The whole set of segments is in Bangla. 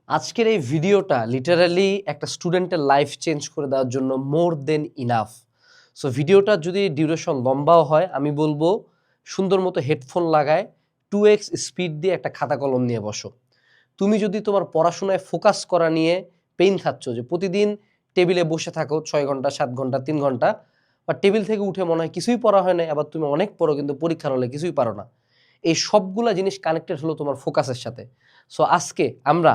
আজকের এই ভিডিওটা লিটারালি একটা স্টুডেন্টের লাইফ চেঞ্জ করে দেওয়ার জন্য মোর দেন ইনাফ। সো ভিডিওটা যদি ডিউরেশন লম্বাও হয়, আমি বলবো সুন্দর মতো হেডফোন লাগায় 2x স্পিড দিয়ে একটা খাতা কলম নিয়ে বসো। তুমি যদি তোমার পড়াশোনায় ফোকাস করা নিয়ে পেইন খাচ্ছ, যে প্রতিদিন টেবিলে বসে থাকো 6 ঘন্টা 7 ঘন্টা 3 ঘন্টা, বা টেবিল থেকে উঠে মনে হয় কিছুই পড়া হয় না, আবার তুমি অনেক পড়ো কিন্তু পরীক্ষার হলে কিছুই পারো না, এই সবগুলা জিনিস কানেক্টেড হলো তোমার ফোকাসের সাথে। সো আজকে আমরা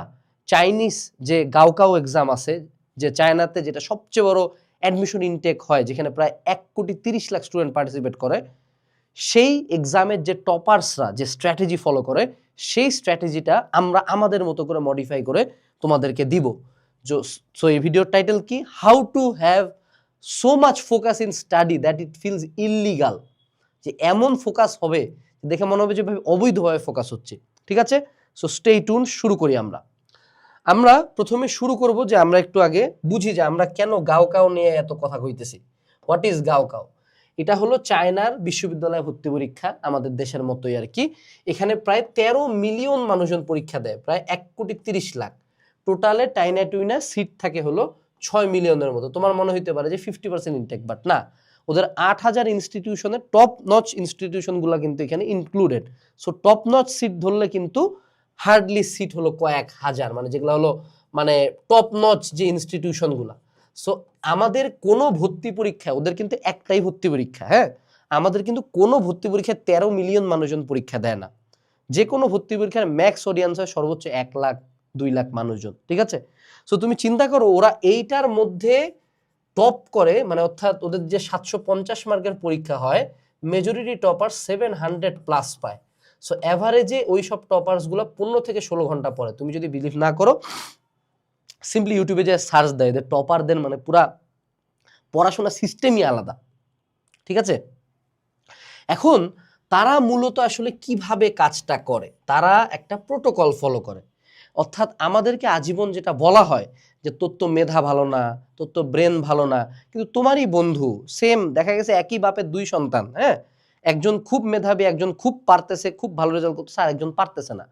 চাইনিজ যে গাওকাও এক্সাম আছে, যে চায়নাতে যেটা সবচেয়ে বড় অ্যাডমিশন ইনটেক হয়, যেখানে প্রায় 1,30,00,000 স্টুডেন্ট পার্টিসিপেট করে, সেই এক্সামের যে টপার্সরা যে স্ট্র্যাটেজি ফলো করে, সেই স্ট্র্যাটেজিটা আমরা আমাদের মতো করে মডিফাই করে তোমাদেরকে দিব। সো এই ভিডিওর টাইটেল কি? How to have so much focus in study that it feels illegal. যে এমন ফোকাস হবে দেখে মনে হবে যে অবৈধভাবে ফোকাস হচ্ছে। ঠিক আছে, সো স্টে টিউন। শুরু করি। আমরা প্রথমে শুরু করব যে আমরা একটু আগে বুঝি যে আমরা কেন গাওকাও নিয়ে এত কথা কইতেছি। What is Gaokao? এটা হলো চায়নার বিশ্ববিদ্যালয় ভর্তি পরীক্ষা, আমাদের দেশের মতোই আর কি। এখানে প্রায় 13 মিলিয়ন মানুষজন পরীক্ষা দেয়, প্রায় 1,30,00,000। টোটালে টাইনা টুইনা সিট থাকে হলো 6 মিলিয়নের মতো। তোমার মনে হইতে পারে যে 50% ইনটেক, বাট না, ওদের 8,000 ইনস্টিটিউশনের টপ নচ ইনস্টিটিউশনগুলো কিন্তু এখানে included. So top notch seat ধরলে কিন্তু হার্ডলি সিট হলো কয়েক হাজার, মানে যেগুলো হলো মানে টপ নচ যে ইনস্টিটিউশনগুলো। সো আমাদের কোনো ভর্তি পরীক্ষা, ওদের কিন্তু একটাই ভর্তি পরীক্ষা, হ্যাঁ, আমাদের কিন্তু কোনো ভর্তি পরীক্ষায় 13 মিলিয়ন মানুষজন পরীক্ষা দেয় না। যে কোনো ভর্তি পরীক্ষার ম্যাক্স অডিয়েন্স হয় সর্বোচ্চ 1 লাখ 2 লাখ মানুষজন। ঠিক আছে, সো তুমি চিন্তা করো ওরা এইটার মধ্যে টপ করে, মানে অর্থাৎ ওদের যে 750 মার্কের পরীক্ষা হয়, মেজরিটি টপার 700+ পায়। সো অ্যাভারেজে ওই সব টপার্সগুলো 15 থেকে 16 ঘন্টা পড়ে। তুমি যদি বিলিভ না করো, সিম্পলি ইউটিউবে যে সার্চ দেয়, এদের টপারদের মানে পুরা পড়াশোনা সিস্টেমই আলাদা। ঠিক আছে, এখন তারা মূলত আসলে কিভাবে কাজটা করে? তারা একটা প্রোটোকল ফলো করে। অর্থাৎ আমাদেরকে আজীবন যেটা বলা হয় যে তোর তো মেধা ভালো না, তোর তো ব্রেন ভালো না, কিন্তু তোমারই বন্ধু সেম দেখা গেছে একই বাপের 2 সন্তান, হ্যাঁ, একজন খুব মেধাবী, একজন খুব পারতেছে, খুব ভালো রেজাল্ট করতেছে, আর একজন পারতেছে না।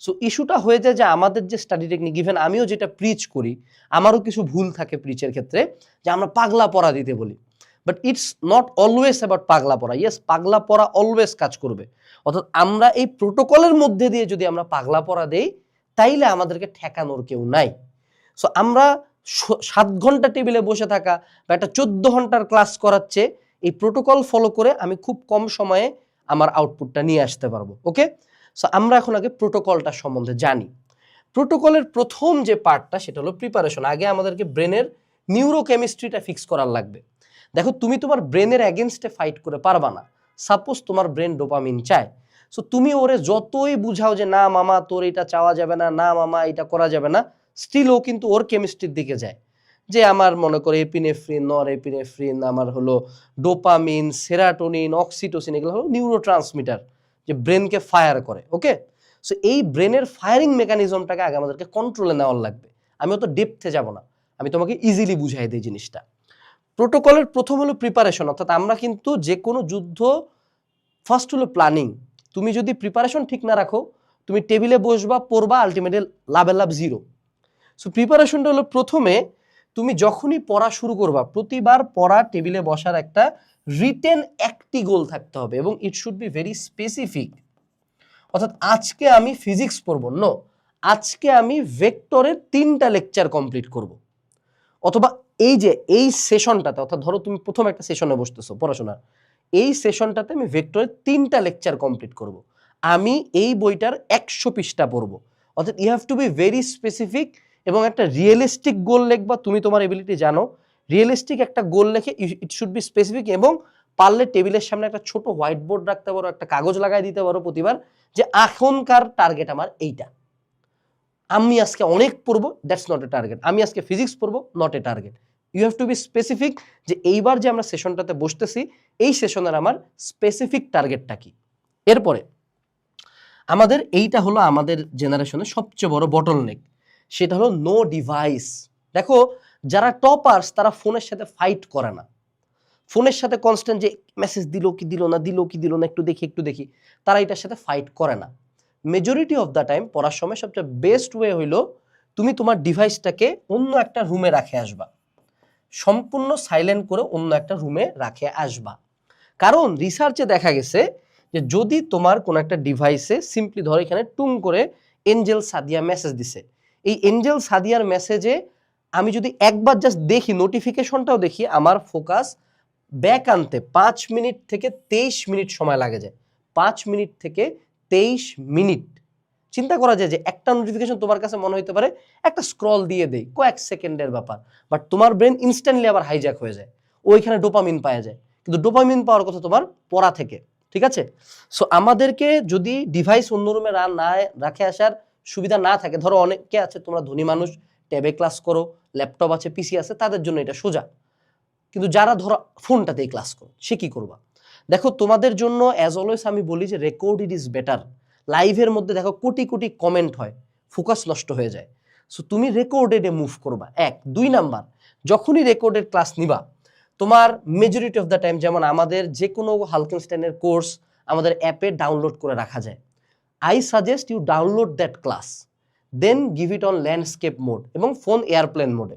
সো ইস্যুটা হয়ে যায় যে আমাদের যে স্টাডি টেকনিক, ইভেন আমিও যেটা প্রিচ করি, আমারও কিছু ভুল থাকে প্রিচের ক্ষেত্রে, যে আমরা পাগলা পড়া দিতে বলি। But it's not always about পাগলা পড়া। ইয়েস, পাগলা পড়া অলওয়েজ কাজ করবে। অর্থাৎ আমরা এই প্রোটোকলের মধ্যে দিয়ে যদি আমরা পাগলা পড়া দেই, তাইলে আমাদেরকে ঠেকানোর কেউ নাই। সো আমরা 7 ঘন্টা টেবিলে বসে থাকা বা একটা 14 ঘন্টার ক্লাস করাচ্ছে, এই প্রোটোকল ফলো করে আমি খুব কম সময়ে আমার আউটপুটটা নিয়ে আসতে পারবো। ওকে, সো আমরা এখন আগে প্রোটোকলটা সম্বন্ধে জানি। প্রোটোকলের প্রথম যে পার্টটা, সেটা হলো প্রিপারেশন। আগে আমাদেরকে ব্রেনের নিউরোকেমিস্ট্রিটা ফিক্স করার লাগবে। দেখো, তুমি তোমার ব্রেনের এগেনস্টে ফাইট করে পারবা না। সাপোজ তোমার ব্রেন ডোপামিন চায়, সো তুমি ওরে যতই বুঝাও যে না মামা তোর এটা চাওয়া যাবে না, না মামা এটা করা যাবে না, স্টিল ও কিন্তু ওর কেমিস্ট্রির দিকে যায়। যে আমার মনে করে এপিনেফ্রিন, নর এপিনেফ্রিন, আমার হলো ডোপামিন, সেরাটোনিন, অক্সিটোসিন, এগুলো হলো নিউরো ট্রান্সমিটার, যে ব্রেনকে ফায়ার করে। ওকে, সো এই ব্রেনের ফায়ারিং মেকানিজমটাকে আগে আমাদেরকে কন্ট্রোলে নেওয়ার লাগবে। আমি অত ডেপথে যাব না, আমি তোমাকে ইজিলি বুঝাই দিই জিনিসটা। প্রোটোকলের প্রথম হলো প্রিপারেশন। অর্থাৎ আমরা কিন্তু যে কোনো যুদ্ধ, ফার্স্ট হলো প্ল্যানিং। তুমি যদি প্রিপারেশন ঠিক না রাখো, তুমি টেবিলে বসবা, পড়বা, আলটিমেটলি লাভের লাভ জিরো। সো প্রিপারেশনটা হলো প্রথমে তুমি যখনই পড়া শুরু করবা, প্রতিবার পড়া টেবিলে বসার একটা রিটেন একটি গোল থাকতে হবে, এবং it should be very specific. অর্থাৎ আজকে আমি ফিজিক্স পড়বো, নো, আজকে আমি ভেক্টরের 3টা লেকচার কমপ্লিট করব। অথবা এই যে এই সেশনটাতে, অর্থাৎ ধরো তুমি প্রথম একটা সেশনে বসতেছো পড়াশোনার, এই সেশনটাতে আমি ভেক্টরের 3টা লেকচার কমপ্লিট করব। আমি এই বইটার 100 পৃষ্ঠা পড়বো। অর্থাৎ you have to be very specific, এবং একটা রিয়েলিস্টিক গোল লিখবা। তুমি তোমার এবিলিটি জানো, রিয়েলিস্টিক একটা গোল লিখে ইট শুড বি স্পেসিফিক, এবং পারলে টেবিলের সামনে একটা ছোট হোয়াইট বোর্ড রাখতে পারো, একটা কাগজ লাগাই দিতে পারো প্রতিবার, যে এখনকার টার্গেট আমার এইটা। আমি আজকে অনেক পড়বো, দ্যাটস নট এ টার্গেট। আমি আজকে ফিজিক্স পড়বো, not a target. You have to be specific, যে এইবার যে আমরা সেশনটাতে বসতেছি, এই সেশনের আমার স্পেসিফিক টার্গেটটা কি। এরপরে আমাদের এইটা হলো আমাদের জেনারেশনের সবচেয়ে বড় বটলনেক, সেটা হলো নো ডিভাইস। দেখো, যারা টপার্স তারা ফোনের সাথে ফাইট করে না। ফোনের সাথে কনস্ট্যান্ট যে মেসেজ দিল কি দিল না, দিল কি দিল না, একটু দেখি একটু দেখি, তারা এটার সাথে ফাইট করে না। মেজরিটি অফ দ্য টাইম পড়ার সময় সবচেয়ে বেস্ট ওয়ে হইলো তুমি তোমার ডিভাইসটাকে অন্য একটা রুমে রাখে আসবা, সম্পূর্ণ সাইলেন্ট করে অন্য একটা রুমে রাখে আসবা। কারণ রিসার্চে দেখা গেছে যে যদি তোমার কোনো একটা ডিভাইসে সিম্পলি ধরো এখানে টুং করে এঞ্জেল সাদিয়া মেসেজ দিছে, এই এঞ্জেল সাদিয়ার মেসেজে আমি যদি একবার জাস্ট দেখি, নোটিফিকেশনটাও দেখি, আমার ফোকাস ব্যাক আনতে 5 মিনিট থেকে 23 মিনিট সময় লাগে যায়। 5 মিনিট থেকে 23 মিনিট। চিন্তা করা যায় যে একটা নোটিফিকেশন তোমার কাছে মনে হতে পারে একটা স্ক্রল দিয়ে দেই, কয়েক সেকেন্ডের ব্যাপার, বাট তোমার ব্রেন ইনস্ট্যান্টলি আবার হাইজ্যাক হয়ে যায়, ওইখানে ডোপামিন পাওয়া যায়। কিন্তু ডোপামিন পাওয়ার কথা তোমার পড়া থেকে, ঠিক আছে? সো আমাদেরকে যদি ডিভাইস অন্য রুমে না রাখে আসার সুবিধা না থাকে, ধরো অনেকে আছে তোমরা ধনী মানুষ, ট্যাবে ক্লাস করো, ল্যাপটপ আছে, পিসি আছে, তাদের জন্য এটা সোজা। কিন্তু যারা ধরো ফোনটাতেই ক্লাস করো, সে কি করবা? দেখো তোমাদের জন্য অ্যাজ অলওয়েজ আমি বলি যে রেকর্ডেড ইজ বেটার। লাইভের মধ্যে দেখো কোটি কোটি কমেন্ট হয়, ফোকাস নষ্ট হয়ে যায়। সো তুমি রেকর্ডেডে মুভ করবা, 1। 2 নাম্বার, যখনই রেকর্ডেড ক্লাস নিবা, তোমার মেজরিটি অফ দ্য টাইম, যেমন আমাদের যে কোনো হালকেনস্টাইনের কোর্স আমাদের অ্যাপে ডাউনলোড করে রাখা যায়। I suggest you download that class, then give it on landscape mode এবং ফোন এয়ারপ্লেন মোডে।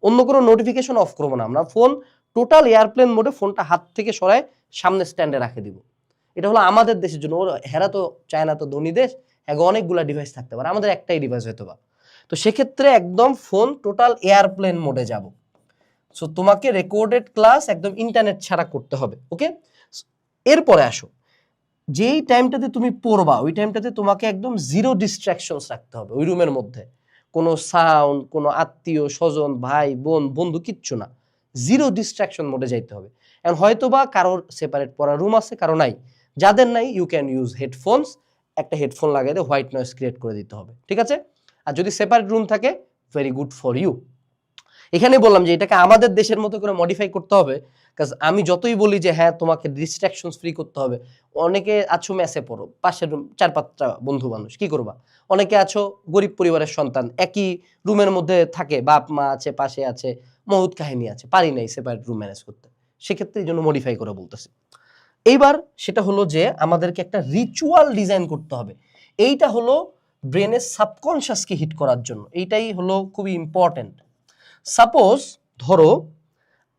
অন্য কোনো নোটিফিকেশন অফ করবো না আমরা, ফোন টোটাল এয়ারপ্লেন মোডে, ফোনটা হাত থেকে সরায় সামনে স্ট্যান্ডে রাখে দিব। এটা হলো আমাদের দেশের জন্য। হেরা তো চায়না তো ধনী দেশ, অনেকগুলা ডিভাইস থাকতে পারে, আমাদের একটাই ডিভাইস হয়তো বা। তো সেক্ষেত্রে একদম ফোন টোটাল এয়ারপ্লেন মোডে যাব। সো তোমাকে রেকর্ডেড ক্লাস একদম ইন্টারনেট ছাড়া করতে হবে, ওকে? এরপরে আসো, যেই টাইমটাতে তুমি পড়বা ওই টাইমটাতে তোমাকে একদম জিরো ডিস্ট্রাকশনস রাখতে হবে ওই রুমের মধ্যে। কোনো সাউন্ড, কোনো আত্মীয় স্বজন, ভাই বোন, বন্ধু, কিচ্ছু না, জিরো ডিস্ট্রাকশন মোডে যাইতে হবে। এখন হয়তো বা কারোর সেপারেট পড়ার রুম আছে, কারো নাই। যাদের নাই, ইউ ক্যান ইউজ হেডফোনস, একটা হেডফোন লাগাই দিয়ে হোয়াইট নয়েজ ক্রিয়েট করে দিতে হবে, ঠিক আছে? আর যদি সেপারেট রুম থাকে, ভেরি গুড ফর ইউ। এখানে বললাম যে এটাকে আমাদের দেশের মতো করে মডিফাই করতে হবে, কাজ আমি যতই বলি যে হ্যাঁ তোমাকে ডিস্ট্রাকশনস ফ্রি করতে হবে, অনেকে আছো মেসে পড়ো, পাশের রুম 4-5টা বন্ধু মানুষ, কি করবা? অনেকে আছো গরিব পরিবারের সন্তান, একই রুমের মধ্যে থাকে, বাপ মা আছে, পাশে আছে, মহুত কাহিনী আছে, পারি নাই সেপারেট রুম ম্যানেজ করতে। সেক্ষেত্রে এই জন্য মডিফাই করে বলতেছি। এইবার সেটা হলো যে আমাদেরকে একটা রিচুয়াল ডিজাইন করতে হবে। এইটা হলো ব্রেনের সাবকনশিয়াসকে হিট করার জন্য, এইটাই হলো খুবই ইম্পর্টেন্ট। সাপোজ ধরো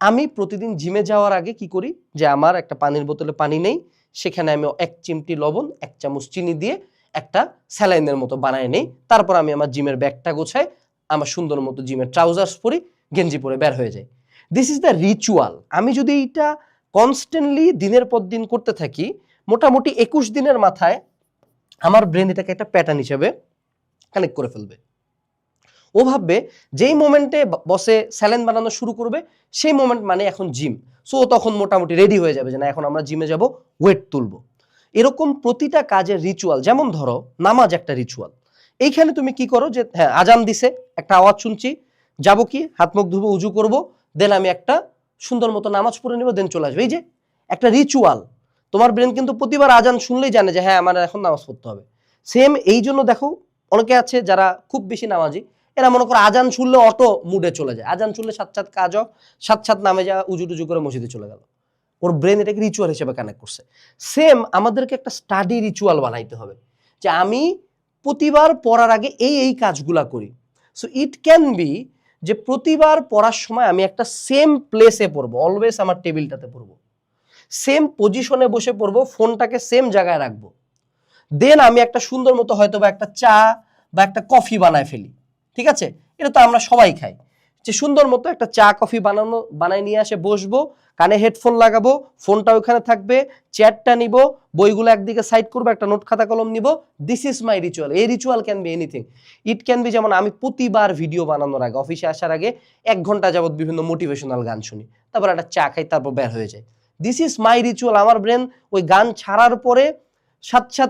আমি প্রতিদিন জিমে যাওয়ার আগে কি করি, যে আমার একটা পানির বোতলে পানি নেই, সেখানে আমি 1 চিমটি লবণ, 1 চামচ চিনি দিয়ে একটা স্যালাইনের মতো বানায় নেই। তারপর আমি আমার জিমের ব্যাগটা গোছাই, আমার সুন্দর মতো জিমের ট্রাউজার্স পরি, গেঞ্জি পরে বের হয়ে যাই। This is the ritual. আমি যদি এইটা কনস্ট্যান্টলি দিনের পর দিন করতে থাকি, মোটামুটি 21 দিনের মাথায় আমার ব্রেন এটাকে একটা প্যাটার্ন হিসেবে কানেক্ট করে ফেলবে। ও ভাববে যেই মোমেন্টে বসে স্যালাইন বানানো শুরু করবে, সেই মোমেন্ট মানে এখন জিম। সো তখন মোটামুটি রেডি হয়ে যাবে যে না, এখন আমরা জিমে যাব, ওয়েট তুলবো। এরকম প্রতিটা কাজের রিচুয়াল, যেমন ধরো নামাজ একটা রিচুয়াল। এইখানে তুমি কি করো, যে হ্যাঁ আজান দিছে, একটা আওয়াজ শুনছি, যাব কি হাত মুখ ধুবো, উজু করব, দেন আমি একটা সুন্দর মতো নামাজ পড়ে নিব, দেন চলে আসবে। এই যে একটা রিচুয়াল। তোমার ব্রেন কিন্তু প্রতিবার আজান শুনলেই জানে যে হ্যাঁ আমার এখন নামাজ পড়তে হবে। সেম এই জন্য দেখো অনেকে আছে যারা খুব বেশি নামাজি, এরা মনে করো আজান শুনলে অটো মুডে চলে যায়, আজান শুনলে সাত কাজ অফ, সাত নামে যা, উজু টুজু করে মসজিদে চলে গেল। ওর ব্রেন এটাকে রিচুয়াল হিসেবে কানেক্ট করছে। সেম আমাদেরকে একটা স্টাডি রিচুয়াল বানাইতে হবে, যে আমি প্রতিবার পড়ার আগে এই কাজগুলা করি। সো ইট ক্যান বি যে প্রতিবার পড়ার সময় আমি একটা সেম প্লেসে পড়বো, অলওয়েজ আমার টেবিলটাতে পড়বো, সেম পজিশনে বসে পড়বো, ফোনটাকে সেম জায়গায় রাখবো। দেন আমি একটা সুন্দর মতো হয়তো বা একটা চা বা একটা কফি বানায় ফেলি, ঠিক আছে? এটা তো আমরা সবাই খাই, যে সুন্দর মতো একটা চা কফি বানায় নিয়ে আসে বসবো, কানে হেডফোন লাগাবো, ফোনটা ওখানে থাকবে, চেয়ারটা নিব, বইগুলো একদিকে সাইড করবো, একটা নোট খাতা কলম নিব। This is my ritual. এই ritual can be anything. It can be যেমন আমি প্রতিবার ভিডিও বানানোর আগে, অফিসে আসার আগে 1 ঘন্টা যাবত বিভিন্ন মোটিভেশনাল গান শুনি, তারপর একটা চা খাই, তারপর বের হয়ে যায়। This is my ritual. আমার ব্রেন ওই গান ছাড়ার পরে সাথে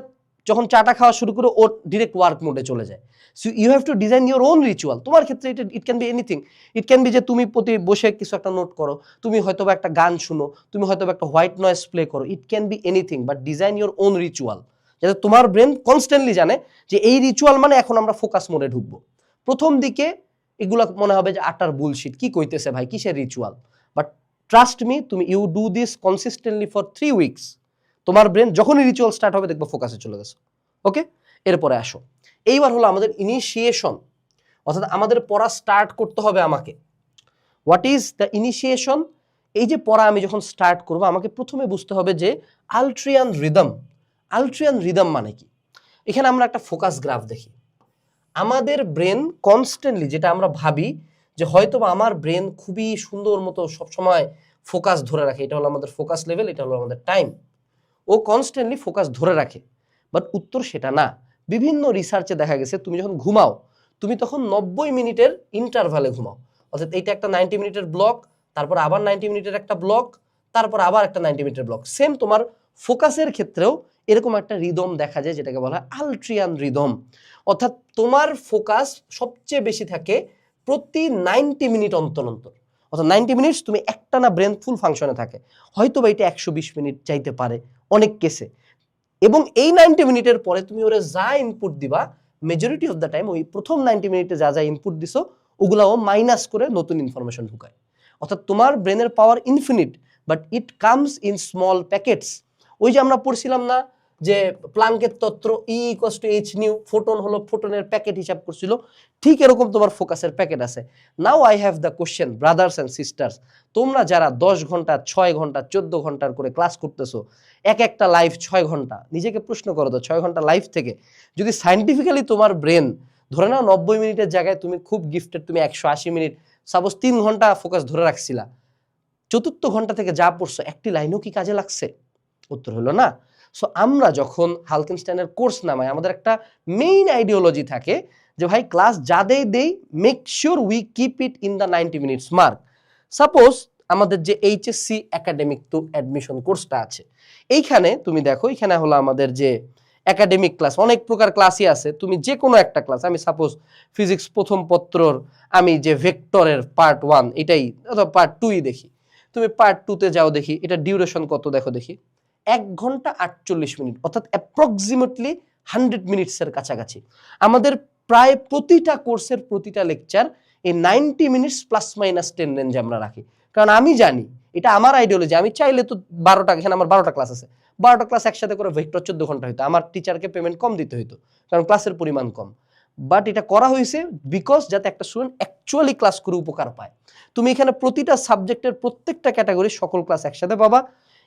যখন চাটা খাওয়া শুরু করে, ওর ডিরেক্ট ওয়ার্ক মোডে চলে যায়। So you have to design your own ritual. তোমার ক্ষেত্রে এটা it can be anything. It can be যে তুমি প্রতি বসে কিছু একটা নোট করো, তুমি হয়তো একটা গান শুনো, তুমি হয়তো একটা হোয়াইট নয়েজ প্লে করো। ইট can be anything, but design your own ritual, যাতে তোমার ব্রেন কনস্ট্যান্টলি জানে যে এই রিচুয়াল মানে এখন আমরা ফোকাস মোডে ঢুকবো। প্রথম দিকে এগুলা মনে হবে যে আটার বুলশিট, কি কইতেছে ভাই, কিসের রিচুয়াল? বাট ট্রাস্ট মি, তুমি you do this consistently for 3 weeks, তোমার ব্রেন যখনই রিচুয়াল স্টার্ট হবে দেখবো ফোকাসে চলে গেছে। ওকে, এরপরে আসো, এইবার হলো আমাদের ইনিশিয়েশন। অর্থাৎ আমাদের পড়া স্টার্ট করতে হবে আমাকে। What is the initiation? এই যে পড়া আমি যখন স্টার্ট করব আমাকে প্রথমে বুঝতে হবে যে আলট্রিয়ান রিদম। আলট্রিয়ান রিদম মানে কি? এখানে আমরা একটা ফোকাস গ্রাফ দেখি। আমাদের ব্রেন কনস্ট্যান্টলি, যেটা আমরা ভাবি যে হয়তো আমার ব্রেন খুবই সুন্দর মতো সবসময় ফোকাস ধরে রাখে, এটা হলো আমাদের ফোকাস লেভেল, এটা হলো আমাদের টাইম, ও কনস্ট্যান্টলি ফোকাস ধরে রাখে। বাট উত্তর সেটা না। বিভিন্ন রিসার্চে দেখা গেছে তুমি যখন ঘুমাও তুমি তখন 90 মিনিটের ইন্টারভালে ঘুমাও। অর্থাৎ এইটা একটা 90 মিনিটের ব্লক, তারপর আবার 90 মিনিটের একটা ব্লক, তারপর আবার একটা 90 মিনিটের ব্লক। সেম তোমার ফোকাসের ক্ষেত্রেও এরকম একটা রিদম দেখা যায়, যেটাকে বলা হয় আলট্রিয়ান রিদম। অর্থাৎ তোমার ফোকাস সবচেয়ে বেশি থাকে প্রতি 90 মিনিট অন্তর অন্তর। অর্থাৎ 90 মিনিটস তুমি একটানা ব্রেন ফুল ফাংশনে থাকে। হয়তো বা এটা 120 মিনিট চাইতে পারে অনেক কেসে। এবং এই 90 মিনিটের পরে তুমি ওরে যা ইনপুট দিবা, মেজরিটি অফ দ্য টাইম ওই প্রথম 90 মিনিটে যা যা ইনপুট দিছো ওগুলাও মাইনাস করে নতুন ইনফরমেশন ঢুকায়। অর্থাৎ তোমার ব্রেনের power infinite, but it comes in small packets. ওই যে আমরা পড়ছিলাম না যে প্লাঙ্কের তত্ত্ব, E equals to H nu, photon হলো ফোটনের প্যাকেট হিসাব করছিল, ঠিক এরকম তোমার ফোকাসের প্যাকেট আছে। Now I have the question brothers and sisters, তোমরা যারা 10 ঘন্টা 6 ঘন্টা 14 ঘন্টার করে ক্লাস করতেছো, এক একটা লাইভ 6 ঘন্টা, নিজেকে প্রশ্ন করো তো 6 ঘন্টা লাইভ থেকে যদি সাইন্টিফিক্যালি তোমার ব্রেন ধরে নাও 90 মিনিটের জায়গায় তুমি খুব গিফটেড, তুমি 180 মিনিট সাপোজ 3 ঘন্টা ফোকাস ধরে রাখছিলা, চতুর্থ ঘন্টা থেকে যা পড়ছো একটি লাইনও কি কাজে লাগছে? উত্তর হলো না। সো আমরা যখন হালকেনস্টাইনের কোর্স নামাই আমাদের একটা মেইন আইডিওলজি থাকে যে ভাই ক্লাস যা দেই make sure we keep it in the 90 minutes mark. Suppose আমাদের যে এইচএসসি একাডেমিক টু অ্যাডমিশন কোর্সটা আছে, এইখানে তুমি দেখো এখানে হলো আমাদের যে একাডেমিক ক্লাস, অনেক প্রকার ক্লাসই আছে, তুমি যে কোনো একটা ক্লাস, আমি সাপোজ ফিজিক্স প্রথম পত্রর আমি যে ভেক্টরের পার্ট 1 এটাই অথবা পার্ট 2ই দেখি, তুমি পার্ট 2তে যাও দেখি এটা ডিউরেশন কত, দেখো দেখি 1 ঘন্টা 48 মিনিট, অর্থাৎ অ্যাপ্রক্সিমেটলি 100 মিনিটসের কাছাকাছি। আমাদের প্রায় প্রতিটা কোর্সের প্রতিটা লেকচার এই 90 মিনিটস প্লাস মাইনাস 10 রেঞ্জে আমরা রাখি। কারণ আমি জানি এটা আমার আইডিওলজি, আমি চাইলে তো 12টা, এখানে আমার 12টা ক্লাস আছে, 12টা ক্লাস একসাথে করে ভেক্টর 14 ঘন্টা হইতো, আমার টিচারকে পেমেন্ট কম দিতে হইতো কারণ ক্লাসের পরিমাণ কম। বাট এটা করা হয়েছে বিকজ যাতে একটা স্টুডেন্ট অ্যাকচুয়ালি ক্লাস করে উপকার পায়। তুমি এখানে প্রতিটা সাবজেক্টের প্রত্যেকটা ক্যাটাগরি সকল ক্লাস একসাথে পাবা,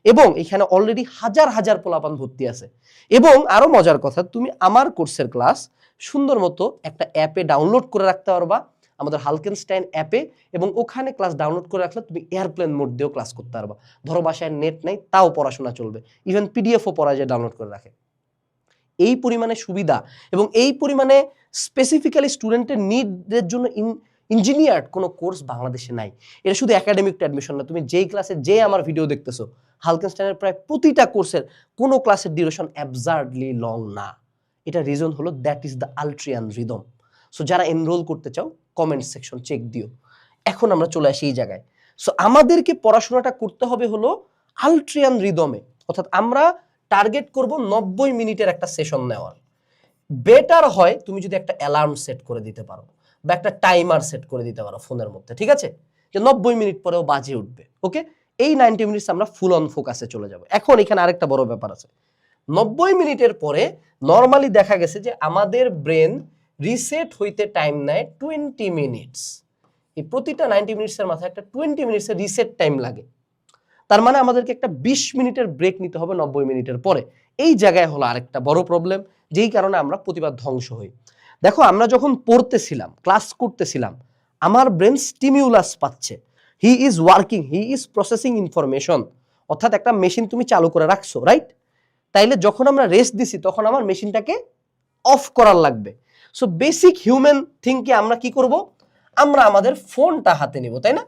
এবং এখানে অলরেডি হাজার হাজার পোলাপান ভর্তি আছে। এবং আরো মজার কথা, তুমি আমার কোর্সের ক্লাস সুন্দর মতো একটা অ্যাপে ডাউনলোড করে রাখতে পারবা, আমাদের হালকেনস্টাইন অ্যাপে, এবং ওখানে ক্লাস ডাউনলোড করে রাখলে তুমি এয়ারপ্লেন মোড দিয়েও ক্লাস করতে পারবা। ধরো বাসায় নেট নাই তাও পড়াশোনা চলবে, ইভেন পিডিএফও পড়া যায় ডাউনলোড করে রাখে। এই পরিমাণে সুবিধা এবং এই পরিমাণে স্পেসিফিক্যালি স্টুডেন্টের নিডের জন্য ইঞ্জিনিয়ার্ড কোনো কোর্স বাংলাদেশে নাই। এটা শুধু একাডেমিক টু অ্যাডমিশন না, তুমি যেই ক্লাসে যে আমার ভিডিও দেখতেছো হালকেনস্টাইনের প্রায় প্রতিটা কোর্সের কোনো ক্লাসের ডিউরেশন অ্যাবসার্ডলি লং না। এটা রিজন হলো that is the ultradian rhythm. So যারা এনরোল করতে চাও কমেন্ট সেকশন চেক দিও। এখন আমরা চলে আসি এই জায়গায়। সো আমাদেরকে পড়াশোনাটা করতে হবে হলো আলট্রিয়ান রিদমে, অর্থাৎ আমরা টার্গেট করব 90 মিনিটের একটা সেশন নেওয়ার। বেটার হয় তুমি যদি একটা অ্যালার্ম সেট করে দিতে পারো বা একটা টাইমার সেট করে দিতে পারো ফোনের মধ্যে, ঠিক আছে, যে 90 মিনিট পরেও বাজে উঠবে। ওকে, এই 90 মিনিটস আমরা ফুল অন ফোকাসে চলে যাব। এখন এখানে আরেকটা বড় ব্যাপার আছে, 90 মিনিটের পরে নর্মালি দেখা গেছে যে আমাদের ব্রেন রিসেট হইতে টাইম নেয় 20 মিনিটস। এই প্রতিটা 90 মিনিটসের মাথায় একটা 20 মিনিটসের রিসেট টাইম লাগে। তার মানে আমাদেরকে একটা 20 মিনিটের ব্রেক নিতে হবে 90 মিনিটের পরে। এই জায়গায় হলো আরেকটা বড় প্রবলেম, যেই কারণে আমরা প্রতিবার ধ্বংস হই। দেখো আমরা যখন পড়তেছিলাম, ক্লাস করতেছিলাম, আমার ব্রেন স্টিমিউলাস পাচ্ছে, he is working, he is processing information. অর্থাৎ একটা মেশিন তুমি চালু করে রাখছো, রাইট? তাইলে যখন আমরা রেস্ট দিছি তখন আমার মেশিনটাকে অফ করার লাগবে। সো বেসিক হিউম্যান থিংকে আমরা কি করব, আমরা আমাদের ফোনটা হাতে নিব, তাই না?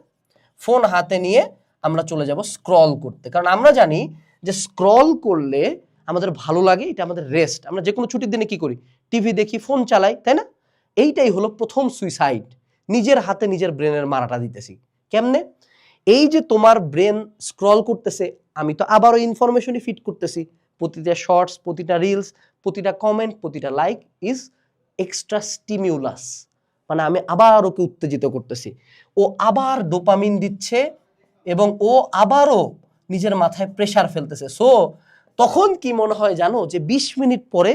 ফোন হাতে নিয়ে আমরা চলে যাব স্ক্রল করতে, কারণ আমরা জানি যে স্ক্রল করলে আমাদের ভালো লাগে, এটা আমাদের রেস্ট। আমরা যে কোনো ছুটির দিনে কি করি, টিভি দেখি, ফোন চালাই, তাই না? এইটাই হলো প্রথম সুইসাইড, নিজের হাতে নিজের ব্রেনের মারাটা দিতেছি। কেমনে? এই যে তোমার ব্রেন স্ক্রল করতেছে, আমি তো আবারও ইনফরমেশনই ফিট করতেছি, প্রতিটা শর্টস, প্রতিটা রিলস, প্রতিটা কমেন্ট, প্রতিটা লাইক ইজ এক্সট্রা স্টিমিউলাস, মানে আমি আবার ওকে উত্তেজিত করতেছি, ও আবার ডোপামিন দিচ্ছে এবং ও আবারও নিজের মাথায় প্রেসার ফেলতেছে। সো তখন কি মনে হয় জানো, যে 20 মিনিট পরে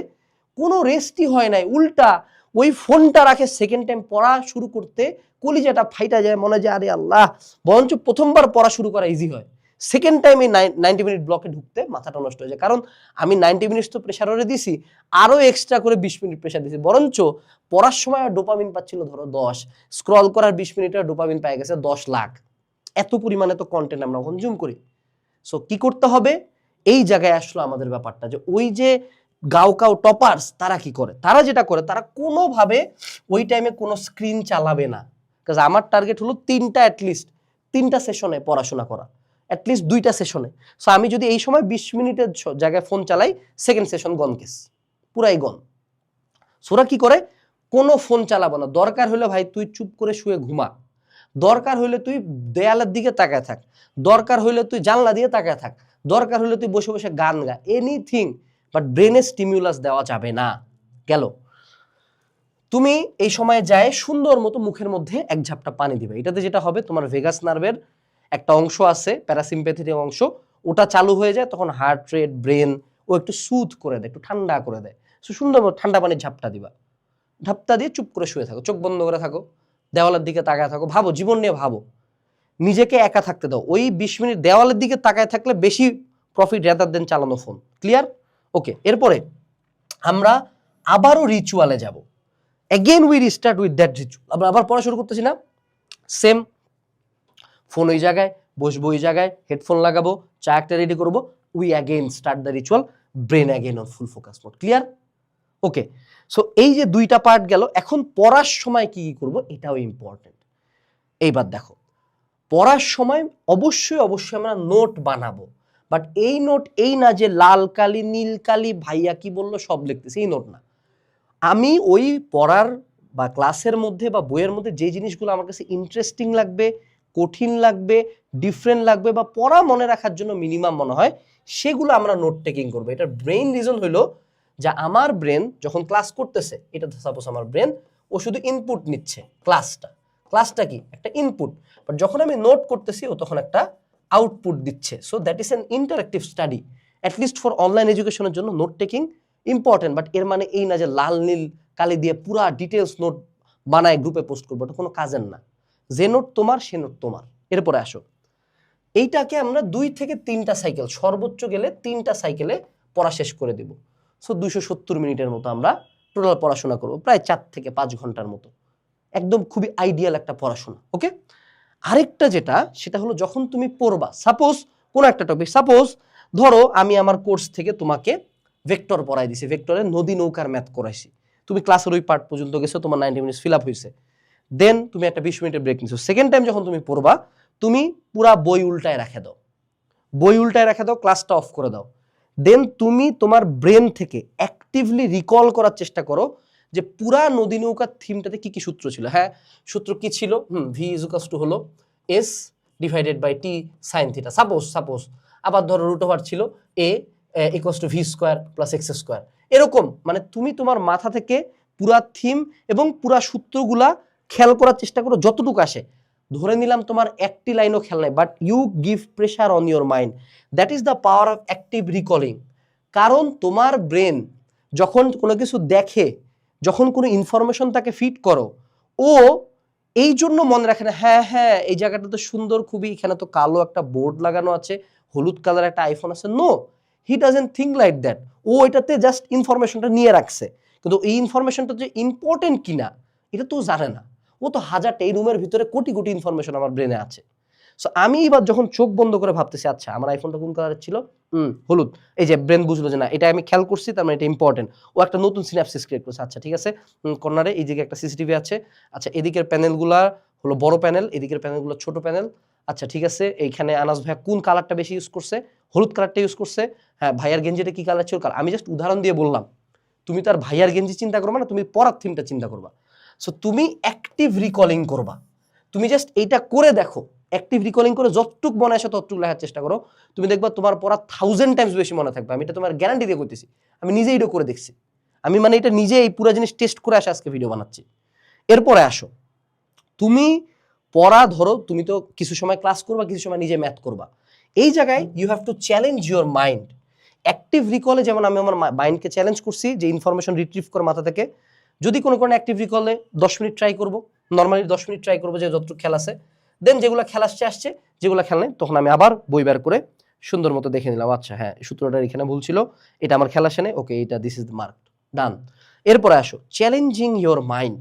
কোনো রেস্টই হয় নাই, উল্টা ওই ফোনটা রাখে সেকেন্ড টাইম পড়া শুরু করতে, কলিজাটা ফাইটা যায়, মনে হয় আরে আল্লাহ। বরঞ্চ প্রথমবার পড়া শুরু করা ইজি হয়, সেকেন্ড টাইম এই 90 মিনিট ব্লকে ঢুকতে মাথাটা নষ্ট হয়ে যায়। কারণ আমি 90 মিনিট তো প্রেশারে দিছি, আরো এক্সট্রা করে 20 মিনিট প্রেশার দিছি। বরঞ্চ পড়ার সময় ডোপামিন পাচ্ছিল ধরো 10, স্ক্রল করার 20 মিনিটে ডোপামিন পাই গেছে 10 লাখ। এত পরিমাণে তো কন্টেন্ট আমরা কনজিউম করি। সো কি করতে হবে, এই জায়গায় আসলো আমাদের ব্যাপারটা, যে ওই যে গাও টপার্স তারা কি করে, তারা যেটা করে তারা কোনোভাবে ওই টাইমে কোনো স্ক্রিন চালাবে না। কারণ আমার টার্গেট হলো অ্যাটলিস্ট 3টা সেশনে পড়াশোনা করা, অ্যাটলিস্ট 2টা সেশনে। সো আমি যদি এই সময় 20 মিনিটের জায়গায় ফোন চালাই, সেকেন্ড সেশন গন কেস, পুরাই গন। সোরা কি করে, কোনো ফোন চালাবো না, দরকার হলে ভাই তুই চুপ করে শুয়ে ঘুমা, দরকার হলে তুই দেয়ালের দিকে তাকায় থাক, দরকার হলে তুই জানলা দিয়ে তাকায় থাক, দরকার হলে তুই বসে বসে গান গা, এনিথিং, বাট ব্রেনে স্টিমিউলাস দেওয়া যাবে না। গেল, তুমি এই সময় যায় সুন্দর মতো মুখের মধ্যে এক ঝাপটা পানি দিবে। এটাতে যেটা হবে, তোমার ভেগাস নার্ভের একটা অংশ আছে, প্যারাসিম্প্যাথেটিক অংশ, ওটা চালু হয়ে যায়, তখন হার্ট রেট, ব্রেন ও একটু সুথ করে দেয়, একটু ঠান্ডা করে দেয়। সো সুন্দর মতো ঠান্ডা পানির ঝাপটা দিবা, ঝাপটা দিয়ে চুপ করে শুয়ে থাকো, চোখ বন্ধ করে থাকো, দেওয়ালের দিকে তাকায় থাকো, ভাবো, জীবন নিয়ে ভাবো, নিজেকে একা থাকতে দাও। ওই 20 মিনিট দেওয়ালের দিকে তাকায় থাকলে বেশি প্রফিট রেদার দেন চালানো ফোন। ক্লিয়ার? ওকে, এরপরে আমরা আবারও রিচুয়ালে যাব। Again we restart with that ritual. আমরা আবার পড়া শুরু করতেছি না, সেম ফোন ওই জায়গায়, বসবো ওই জায়গায়, হেডফোন লাগাবো, চা একটা রেডি করবো, we again start the ritual, brain again on full focus mode. Clear? Okay, so এই যে 2টা পার্ট গেল। এখন পড়ার সময় কি কি করবো, এটাও ইম্পর্টেন্ট। এইবার দেখো, পড়ার সময় অবশ্যই আমরা নোট বানাবো, বাট এই নোট এই না যে লাল কালি নীল কালি ভাইয়া কি বললো সব লিখতেছি, এই নোট না। আমি ওই পড়ার বা ক্লাসের মধ্যে বা বইয়ের মধ্যে যে জিনিসগুলো আমার কাছে ইন্টারেস্টিং লাগবে, কঠিন লাগবে, ডিফারেন্ট লাগবে, বা পড়া মনে রাখার জন্য মিনিমাম মনে হয়, সেগুলো আমরা নোট টেকিং করবো। এটার ব্রেন রিজন হলো যে আমার ব্রেন যখন ক্লাস করতেছে, এটা সাপোজ আমার ব্রেন, ও শুধু ইনপুট নিচ্ছে, ক্লাসটা কি একটা ইনপুট, বাট যখন আমি নোট করতেছি ও তখন একটা আউটপুট দিচ্ছে। So that is an interactive study. At least for online এডুকেশনের জন্য নোট টেকিং ইম্পর্টেন্ট, বাট এর মানে এই না যে লাল নীল কালি দিয়ে পুরা ডিটেলস নোট বানায় গ্রুপে পোস্ট করবো, এটা কোনো কাজের না। যে নোট তোমার সে নোট তোমার। এরপরে আসো, এইটাকে আমরা 2 থেকে 3টা সাইকেল, সর্বোচ্চ গেলে 3টা সাইকেলে পড়া শেষ করে দিব। সো 270 মিনিটের মতো আমরা টোটাল পড়াশোনা করবো, প্রায় 4 থেকে 5 ঘন্টার মতো, একদম খুবই আইডিয়াল একটা পড়াশোনা। ওকে, আরেকটা যেটা, সেটা হলো যখন তুমি পড়বা, সাপোজ কোন একটা টপিক, সাপোজ ধরো আমি আমার কোর্স থেকে তোমাকে ভেক্টর পড়াই দিছি, ভেক্টরের নদী নৌকার ম্যাথ করাইছি, তুমি ক্লাসের ওই পার্ট পর্যন্ত গেছো, তোমার 90 মিনিটস ফিল আপ হয়েছে, দেন তুমি একটা 20 মিনিটের ব্রেক নিছো। সেকেন্ড টাইম যখন তুমি পড়বা, তুমি পুরা বই উল্টায় রেখে দাও, ক্লাসটা অফ করে দাও, দেন তুমি তোমার ব্রেন থেকে অ্যাক্টিভলি রিকল করার চেষ্টা করো যে পুরা নদী নৌকার থিমটাতে কি কি সূত্র ছিল। হ্যাঁ, সূত্র কি ছিল? ভি ইজ ইকুয়ালস টু হলো S divided by T sine theta, suppose. আবার ধরো রুট ওভার ছিল A equals to V square plus X square. এরকম মানে তুমি তোমার মাথা থেকে পুরা থিম এবং পুরা সূত্রগুলা খেয়াল করার চেষ্টা করো যতটুকু আসে। ধরে নিলাম তোমার একটি লাইনও খেয়াল নাই, but you give pressure on your mind, that is the power of active recalling. কারণ তোমার ব্রেন যখন কোনো কিছু দেখে, যখন কোনো ইনফরমেশন তাকে ফিড করো, ও এই জন্য মনে রাখে না হ্যাঁ এই জায়গাটা তো সুন্দর খুবই, এখানে তো কালো একটা বোর্ড লাগানো আছে, হলুদ কালার একটা আইফোন আছে। No, he doesn't think like that. ও এটাতে জাস্ট ইনফরমেশনটা নিয়ে রাখছে, কিন্তু এই ইনফরমেশনটা যে ইম্পর্টেন্ট কিনা এটা তো জানে না। ও তো হাজারটা, এই রুমের ভিতরে কোটি ইনফরমেশন আমার ব্রেনে আছে। সো আমি এবার যখন চোখ বন্ধ করে ভাবতেছি, আচ্ছা আমার আইফোনটা কোন কালারের ছিল, হলুদ, এই যে ব্রেন বুঝলো যে না এটা আমি খেয়াল করছি, তার মানে এটা ইম্পর্টেন্ট। ও একটা নতুন সিনাপসিস ক্রিয়েট করছে। আচ্ছা ঠিক আছে, কর্নারে এই দিকে একটা সিসিটিভি আছে, আচ্ছা এদিকের প্যানেলগুলা হলো বড় প্যানেল, এদিকের প্যানেলগুলো ছোট প্যানেল। আচ্ছা ঠিক আছে, এইখানে আনাস ভাইয়া কোন কালারটা বেশি ইউজ করছে, হলুদ কালারটা ইউজ করছে। হ্যাঁ, ভাইয়ার গেঞ্জিটা কি কালার ছিল, আমি জাস্ট উদাহরণ দিয়ে বললাম। তুমি তার ভাইয়ার গেঞ্জি চিন্তা করবা না, তুমি পড়ার থিমটা চিন্তা করবা। সো তুমি অ্যাক্টিভ রিকলিং করবা, তুমি জাস্ট এইটা করে দেখো, অ্যাক্টিভ রিকলিং করে যতটুকু মনে আসে ততটুকু লেখার চেষ্টা করো, তুমি দেখবা তোমার পড়া 1000 টাইমস বেশি মনে থাকবে। আমি এটা তোমার গ্যারান্টি দিয়ে করতেছি, আমি নিজে এটা করে দেখছি। আমি মানে এটা নিজে এই পুরো জিনিস টেস্ট করে আসে আজকে ভিডিও বানাচ্ছি। এরপরে আসো, তুমি পড়া ধরো, তুমি তো কিছু সময় ক্লাস করবা, কিছু সময় নিজে ম্যাথ করবা। এই জায়গায় you have to challenge your mind. Active রিকলে যেমন আমি আমার মাইন্ডকে চ্যালেঞ্জ করছি যে ইনফরমেশন রিট্রিভ করে মাথা থেকে, যদি কোনো অ্যাক্টিভ রিকলে 10 মিনিট ট্রাই করবো, নর্মালি 10 মিনিট ট্রাই করবো যে যতটুকু খেলা আছে, দেন যেগুলো খেলা আসছে, যেগুলো খেলা নেই তখন আমি আবার বই বের করে সুন্দর মতো দেখে নিলাম, আচ্ছা হ্যাঁ সূত্রটা এখানে ভুল ছিল, এটা আমার খেলা আসে নেই, ওকে এটা দিস ইজ দ্য মার্ক, ডান। এরপরে আসো চ্যালেঞ্জিং ইয়োর মাইন্ড।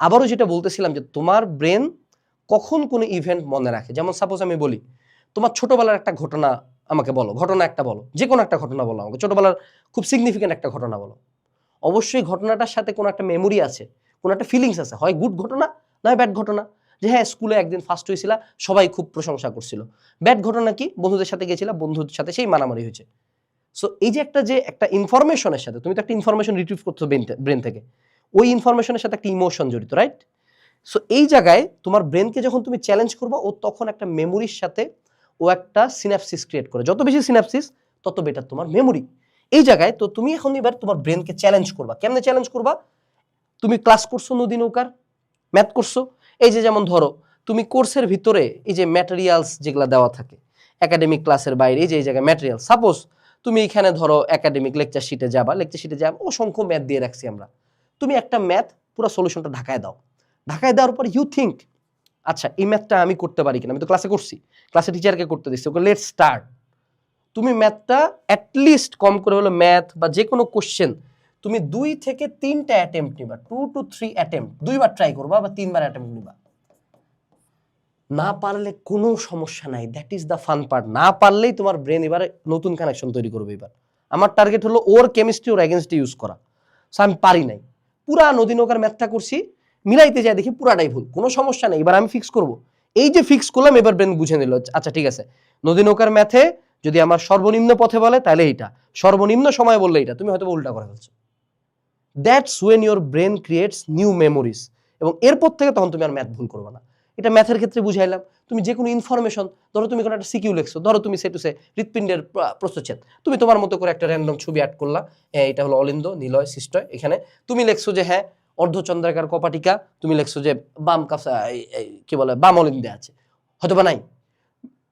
আবারও যেটা বলতেছিলাম যে তোমার ব্রেন কখন কোনো ইভেন্ট মনে রাখে। যেমন সাপোজ আমি বলি তোমার ছোটবেলার একটা ঘটনা আমাকে বলো, ঘটনা একটা বলো, যে কোনো একটা ঘটনা বলো আমাকে, ছোটবেলার খুব সিগনিফিক্যান্ট একটা ঘটনা বলো। অবশ্যই ঘটনাটার সাথে কোনো একটা মেমোরি আছে, কোনো একটা ফিলিংস আছে, হয় গুড ঘটনা নয় ব্যাড ঘটনা। যে হ্যাঁ স্কুলে একদিন ফার্স্ট হয়েছিল, সবাই খুব প্রশংসা করছিল। ব্যাড ঘটনা কি, বন্ধুদের সাথে গেছিলাম, বন্ধুদের সাথে সেই মারামারি হয়েছে। সো এই যে একটা ইনফরমেশনের সাথে, তুমি তো একটা ইনফরমেশন রিট্রিভ করছো ব্রেন থেকে, ওই ইনফরমেশনের সাথে একটা ইমোশন জড়িত, রাইট? সো এই জায়গায় তোমার ব্রেনকে যখন তুমি চ্যালেঞ্জ করবা, ও তখন একটা মেমোরির সাথে ও একটা সিনাপসিস ক্রিয়েট করে, যত বেশি সিনাপসিস তত বেটার তোমার মেমোরি। এই জায়গায় তো তুমি এখন এবার তোমার ব্রেনকে চ্যালেঞ্জ করবা। কেমনে চ্যালেঞ্জ করবা? তুমি ক্লাস করছো নদী নৌকার, ম্যাথ করছো, এই যে যেমন ধরো তুমি কোর্সের ভিতরে এই যে ম্যাটেরিয়ালস যেগুলো দেওয়া থাকে একাডেমিক ক্লাসের বাইরে, এই যে এই জায়গায় ম্যাটেরিয়াল, সাপোজ তুমি এখানে ধরো একাডেমিক লেকচার শিটে যাবা, অসংখ্য ম্যাথ দিয়ে রাখছি আমরা, তুমি একটা ম্যাথ পুরো সলিউশনটা ঢাকায় দাও। ঢাকায় দেওয়ার পর ইউ থিঙ্ক আচ্ছা এই ম্যাথটা আমি করতে পারি কিনা, আমি তো ক্লাসে করছি, ক্লাসে টিচারকে করতে দিচ্ছি, ওকে লেটস স্টার্ট। তুমি ম্যাথটা অ্যাটলিস্ট কম করে হলো ম্যাথ বা যে কোনো কোশ্চেন তুমি 2 থেকে 3টা অ্যাটেম্প্ট নিবা, 2 to 3 অ্যাটেম্প্ট, 2বার ট্রাই করবা বা 3বার অ্যাটেম্প্ট নিবা। না পারলে কোনো সমস্যা নাই, that is the fun part. না পারলেই তোমার ব্রেন এবারে নতুন কানেকশন তৈরি করবে। এবার আমার টার্গেট হলো ওর কেমিস্ট্রি ওর এগেনস্টে ইউজ করা। সো আমি পারি নাই, পুরা নদী নৌকার ম্যাথটা করছি, মিলাইতে যাই দেখি পুরাটাই ভুল, কোনো সমস্যা নেই, এবার আমি ফিক্স করব। এই যে ফিক্স করলাম, এবার ব্রেন বুঝে নিল আচ্ছা ঠিক আছে, নদী নৌকার ম্যাথে যদি আমার সর্বনিম্ন পথে বলে তাহলে এইটা, সর্বনিম্ন সময় বললে এটা, তুমি হয়তো উল্টা করে ফেলছো। That's when your brain creates new memories. এবং এরপর থেকে তখন তুমি আর ম্যাথ ভুল করবে না। এটা ম্যাথের ক্ষেত্রে বুঝাইলাম। তুমি যে কোনো ইনফরমেশন, ধরো তুমি কোনো একটা সিকিউ লিখছো, ধরো তুমি সে টু সে হৃৎপিণ্ডের প্রস্থচ্ছেদ, তুমি তোমার মতো করে একটা র্যান্ডম ছবি অ্যাড করলা, এটা হলো অলিন্দ নিলয় সৃষ্টয়, এখানে তুমি লিখছো যে হ্যাঁ অর্ধচন্দ্রাকার কপাটিকা, তুমি লিখছো যে বাম কাফা কি বলে বাম অলিন্দে আছে, হয়তো বা নাই,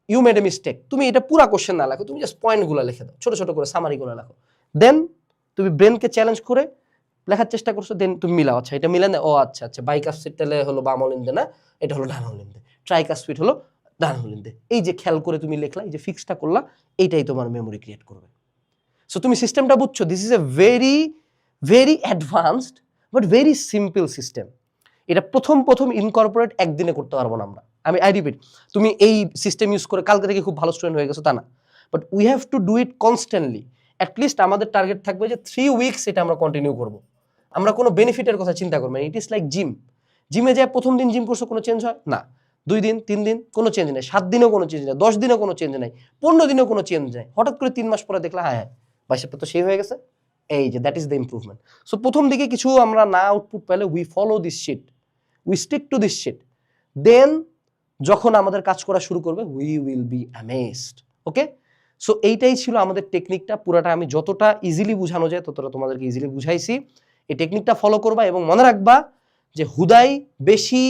ইউ মেড এ মিস্টেক। তুমি এটা পুরা কোশ্চেন না লেখো, তুমি জাস্ট পয়েন্টগুলো লিখে দাও, ছোট ছোট করে সামারিগুলো লেখো। দেন তুমি ব্রেনকে চ্যালেঞ্জ করে লেখার চেষ্টা করছো, দেন তুমি মিলাও, আচ্ছা এটা মিলে না, ও আচ্ছা আচ্ছা বাইকাসফিট তাহলে হলো বাম অলিন্দে না, এটা হলো ডান অলিন্দে, ট্রাইকাসফিট হলো ডান অলিন্দে। এই যে খেয়াল করে তুমি লেখলা, এই যে ফিক্সটা করলা, এইটাই তোমার মেমোরি ক্রিয়েট করবে। সো তুমি সিস্টেমটা বুঝছো, this is a very very advanced but very simple system. এটা প্রথম ইনকর্পোরেট একদিনে করতে পারবো না আমরা। আই রিপিট, তুমি এই সিস্টেম ইউজ করে কালকে থেকে খুব ভালো স্টুডেন্ট হয়ে গেছো তা না, but we have to do it constantly. At least আমাদের টার্গেট থাকবে যে 3 উইকস এটা আমরা কন্টিনিউ করবো। আমরা কোনো বেনিফিটের কথা চিন্তা করবো না। It is like gym. জিমে যায় প্রথম দিন জিম করছো, কোনো চেঞ্জ হয় না, 2 দিন 3 দিন কোনো চেঞ্জ নেই, 7 দিনেও কোনো চেঞ্জ নেই, 10 দিনেও কোনো চেঞ্জ নেই, 15 দিনেও কোনো চেঞ্জ নেই, হঠাৎ করে 3 মাস পরে দেখলা হ্যাঁ বাইসেপটা তো সেই হয়ে গেছে। এই যে that is the improvement. So প্রথম দিকে কিছু আমরা না আউটপুট পেলে we follow this sheet, we stick to this sheet, then যখন আমাদের কাজ করা শুরু করবে we will be amazed. Okay, so এইটাই ছিল আমাদের টেকনিকটা। পুরাটা আমি যতটা ইজিলি বুঝানো যায় ততটা তোমাদেরকে ইজিলি বুঝাইছি। এই টেকনিকটা ফলো করবা এবং মনে রাখবা যে হুদাই বেশি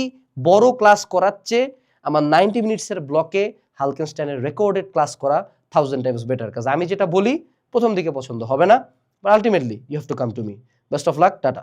বড় ক্লাস করাচ্ছে আমার 90 মিনিটসের ব্লকে হালকেনস্টাইনের রেকর্ডেড ক্লাস করা 1000 টাইমস বেটার। কাজ আমি যেটা বলি প্রথম দিকে পছন্দ হবে না, but ultimately you have to come to me. Best of luck, tata.